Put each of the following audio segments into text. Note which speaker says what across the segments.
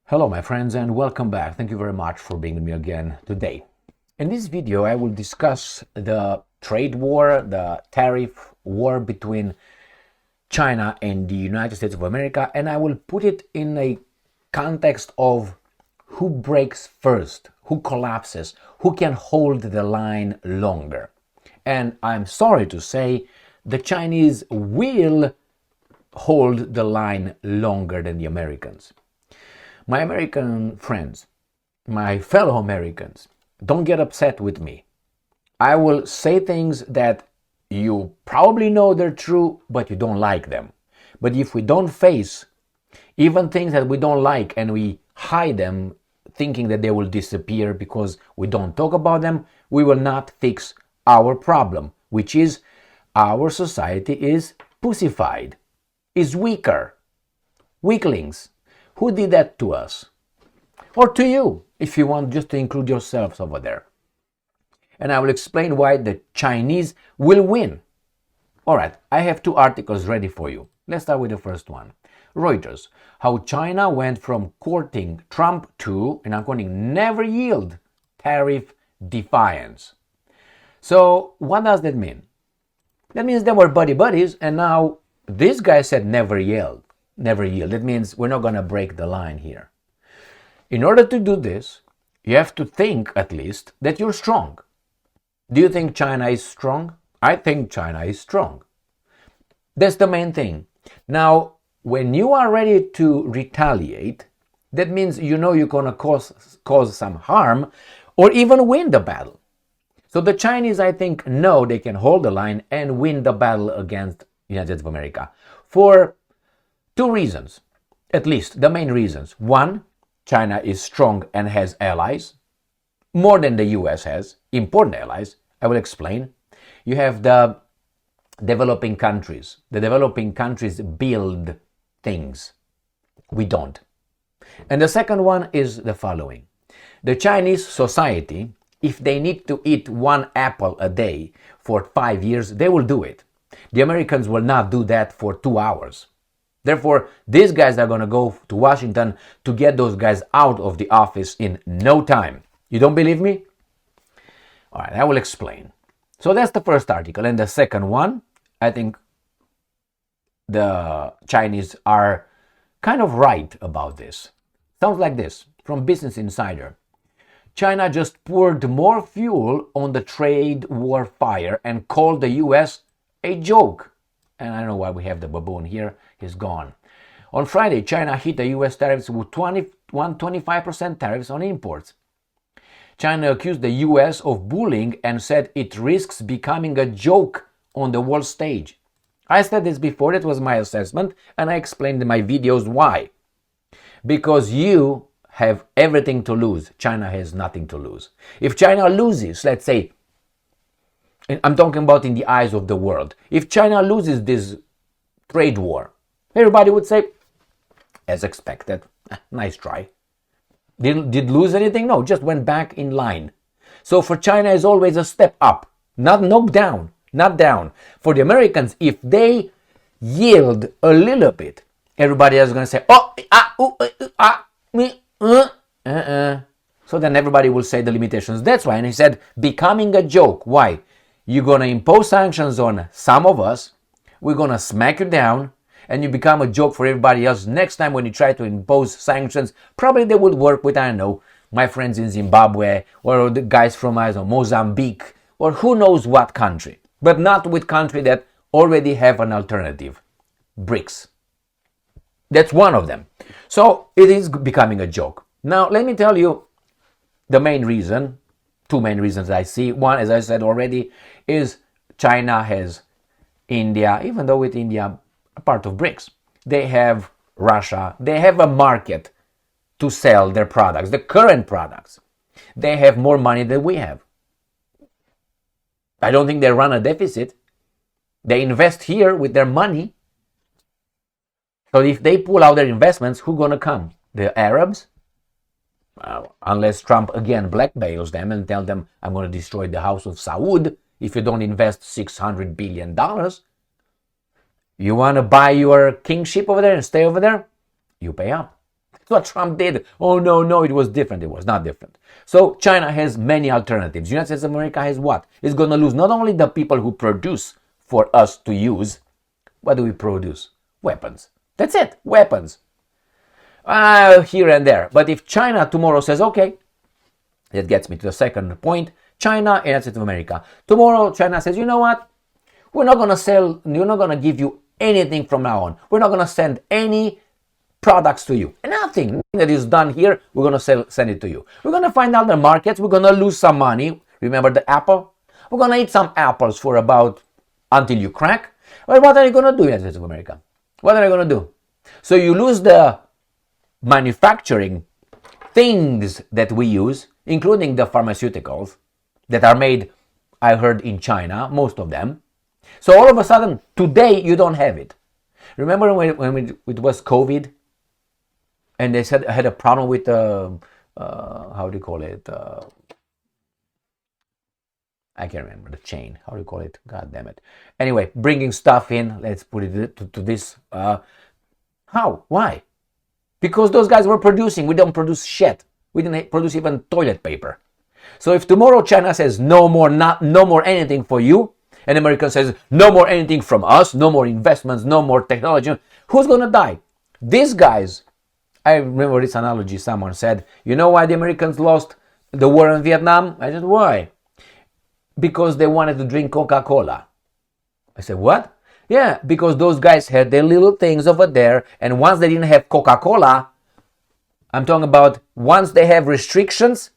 Speaker 1: Hello my friends and welcome back. Thank you very much for being with me again today. In this video I will discuss the trade war, the tariff war between China and the United States of America, and I will put it in a context of who breaks first, who collapses, who can hold the line longer. And I'm sorry to say the Chinese will hold the line longer than the Americans. My American friends, my fellow Americans, don't get upset with me. I will say things that you probably know they're true, but you don't like them. But if we don't face even things that we don't like and we hide them, thinking that they will disappear because we don't talk about them, we will not fix our problem, which is our society is pussified, is weaker, weaklings. Who did that to us? Or to you, if you want just to include yourselves over there. And I will explain why the Chinese will win. Alright, I have two articles ready for you. Let's start with the first one. Reuters, how China went from courting Trump to, and I'm quoting, never yield, tariff defiance. So what does that mean? That means they were buddies, and now this guy said never yield. Never yield. That means we're not going to break the line here. In order to do this, you have to think at least that you're strong. Do you think China is strong? I think China is strong. That's the main thing. Now, when you are ready to retaliate, that means you know you're going to cause some harm or even win the battle. So the Chinese, I think, know they can hold the line and win the battle against the United States of America for two reasons, at least the main reasons. One, China is strong and has allies, more than the US has, important allies. I will explain. You have the developing countries. The developing countries build things. We don't. And the second one is the following. The Chinese society, if they need to eat one apple a day for 5 years, they will do it. The Americans will not do that for 2 hours. Therefore, these guys are going to go to Washington to get those guys out of the office in no time. You don't believe me? All right, I will explain. So that's the first article. And the second one, I think the Chinese are kind of right about this. Sounds like this from Business Insider. China just poured more fuel on the trade war fire and called the US a joke. And I don't know why we have the baboon here. He's gone. On Friday, China hit the US tariffs with 25% tariffs on imports. China accused the US of bullying and said it risks becoming a joke on the world stage. I said this before, that was my assessment, and I explained in my videos why. Because you have everything to lose. China has nothing to lose. If China loses, let's say, I'm talking about in the eyes of the world. If China loses this trade war, everybody would say, as expected, nice try. Did lose anything? No, just went back in line. So for China is always a step up, not down, not down. For the Americans, if they yield a little bit, everybody else is going to say, So then everybody will say the limitations. That's why, and he said, becoming a joke. Why? You're going to impose sanctions on some of us, we're going to smack you down, and you become a joke for everybody else. Next time when you try to impose sanctions, probably they would work with, I don't know, my friends in Zimbabwe, or the guys from, I don't know, Mozambique, or who knows what country. But not with country that already have an alternative. BRICS. That's one of them. So it is becoming a joke. Now, let me tell you the main reason. Two main reasons I see. One, as I said already, is China has India, even though with India a part of BRICS. They have Russia. They have a market to sell their products, the current products. They have more money than we have. I don't think they run a deficit. They invest here with their money. So if they pull out their investments, who's going to come? The Arabs? Unless Trump again blackmails them and tell them, I'm going to destroy the House of Saud if you don't invest $600 billion. You want to buy your kingship over there and stay over there? You pay up. That's what Trump did. Oh, no, it was different. It was not different. So China has many alternatives. United States of America has what? It's going to lose not only the people who produce for us to use. What do we produce? Weapons. That's it. Weapons. Here and there. But if China tomorrow says, okay, that gets me to the second point, China and United States of America. Tomorrow, China says, you know what? We're not going to sell, we're not going to give you anything from now on. We're not going to send any products to you. Nothing that is done here, we're going to send it to you. We're going to find other markets. We're going to lose some money. Remember the apple? We're going to eat some apples for about until you crack. Well, what are you going to do, United States of America? What are you going to do? So you lose the manufacturing things that we use, including the pharmaceuticals that are made, I heard, in China, most of them. So all of a sudden, today, you don't have it. Remember when it was COVID? And they said I had a problem with, how do you call it? I can't remember the chain. How do you call it? God damn it. Anyway, bringing stuff in. Let's put it to this. How? Why? Because those guys were producing. We don't produce shit. We didn't produce even toilet paper. So if tomorrow China says no more anything for you, and America says no more anything from us, no more investments, no more technology, who's going to die? These guys, I remember this analogy someone said, you know why the Americans lost the war in Vietnam? I said, why? Because they wanted to drink Coca-Cola. I said, what? Yeah, because those guys had their little things over there, and once they didn't have Coca-Cola, I'm talking about once they have restrictions,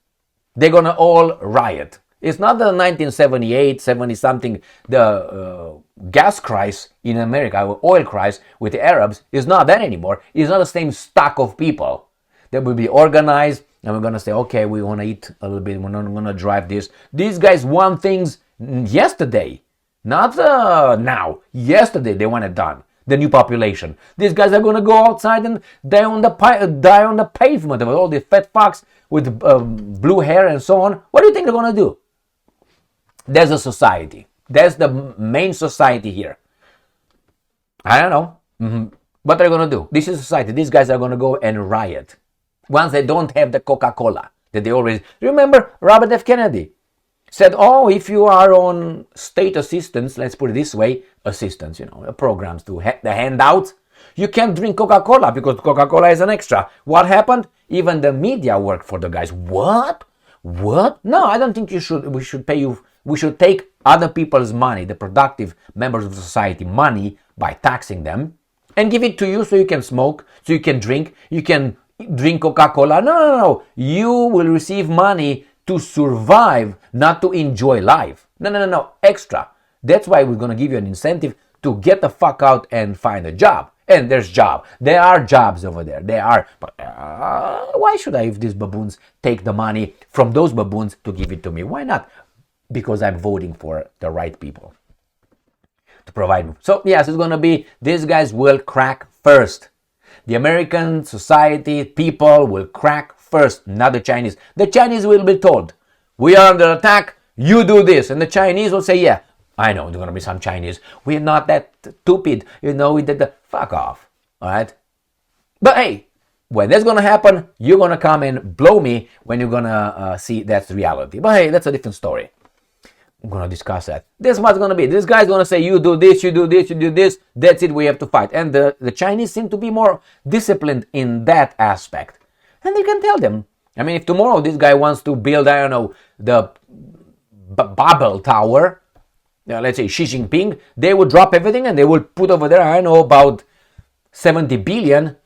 Speaker 1: they're going to all riot. It's not the 1978, 70-something, the gas crisis in America, oil crisis with the Arabs. It's not that anymore. It's not the same stock of people that will be organized, and we're going to say, okay, we want to eat a little bit, we're not going to drive this. These guys want things yesterday, not now. Yesterday they want it done. The new population. These guys are going to go outside and die on the pavement with all these fat fucks with blue hair and so on. What do you think they're going to do? There's a society. That's the main society here. I don't know. What are they going to do? This is society. These guys are going to go and riot. Once they don't have the Coca-Cola that they always... Remember Robert F. Kennedy said, oh, if you are on state assistance, let's put it this way, assistance, programs to the handouts, you can't drink Coca-Cola because Coca-Cola is an extra. What happened? Even the media worked for the guys. What? No, I don't think we should pay you. We should take other people's money, the productive members of society money, by taxing them and give it to you so you can smoke, so you can drink Coca-Cola. No. You will receive money to survive, not to enjoy life. No. Extra. That's why we're going to give you an incentive to get the fuck out and find a job. And there's job. There are jobs over there. There are. But why should I, if these baboons take the money from those baboons to give it to me? Why not? Because I'm voting for the right people to provide. So yes, it's going to be, these guys will crack first. The American society, people will crack first, not the Chinese. The Chinese will be told, we are under attack, you do this. And the Chinese will say, yeah, I know there's going to be some Chinese. We're not that stupid. We did the fuck off. All right? But hey, when that's going to happen, you're going to come and blow me when you're going to see that's reality. But hey, that's a different story. I'm going to discuss that. This is what's going to be. This guy's going to say, you do this, you do this, you do this. That's it, we have to fight. And the Chinese seem to be more disciplined in that aspect. And you can tell them. I mean, if tomorrow this guy wants to build, I don't know, the Babel Tower, let's say Xi Jinping, they would drop everything and they would put over there, I know, about 70 million,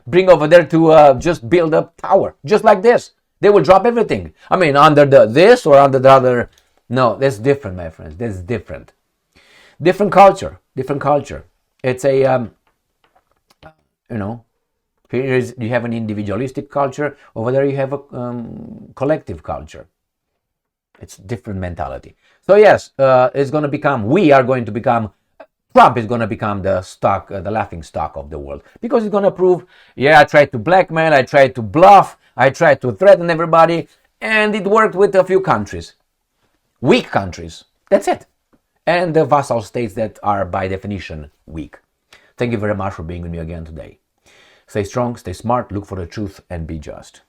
Speaker 1: bring over there to just build a tower, just like this. They will drop everything. I mean, under this or under the other. No, that's different, my friends. That's different. Different culture. It's a, here you have an individualistic culture. Over there you have a collective culture. It's different mentality. So yes, it's going to become, Trump is going to become the laughing stock of the world. Because he's going to prove, yeah, I tried to blackmail, I tried to bluff, I tried to threaten everybody, and it worked with a few countries. Weak countries. That's it. And the vassal states that are by definition weak. Thank Thank you very much for being with me again today. Stay strong, stay smart, look for the truth, and be just.